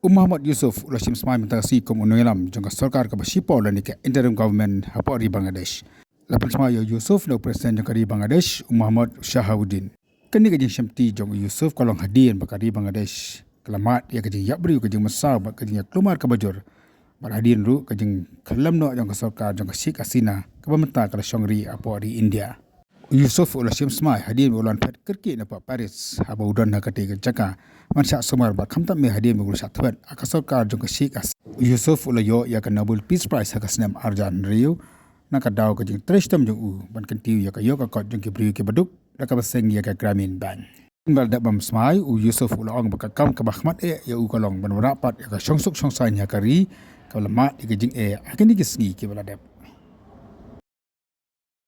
Muhammad Yusuf ula sim smai mentasi kom Ïalam jangka Sorkar ka Shipor la nika interim government hapori Bangladesh. Lapan smai Yusuf no presiden jangka di Bangladesh Muhammad Shahabuddin. Kini kajing syamti jang Yusuf kalong hadian bakari Bangladesh. Kelamat ia kajing yakbri kajing masau bak kajing keluar ke bajur. Bar hadian ru kajing kelam no jangka Sorkar jangka Sheikh Hasina ke pementa kala Shongri apori India. Yusuf ula sim smai hadian ulan pet kerki na Paris haba udan na kati jaka mansyak sumar ba khamtam me hadian mugul satwat aka Sorkar jangka Sheikh Yusuf ula yo ya ka Nobel Peace Prize haka senam arjan riu na ka daw kajing trestam jang u ban kentiu ya ka yo ka kot jangki briu ke baduk la ka baseng ya ka Gramin Bank. Bal da bam smai Yusuf ula ong ba ka kam ka bahmat ya u kalong ban rapat ya ka songsuk songsai nya kari ka lemat ikajing akini kisngi ke baladep.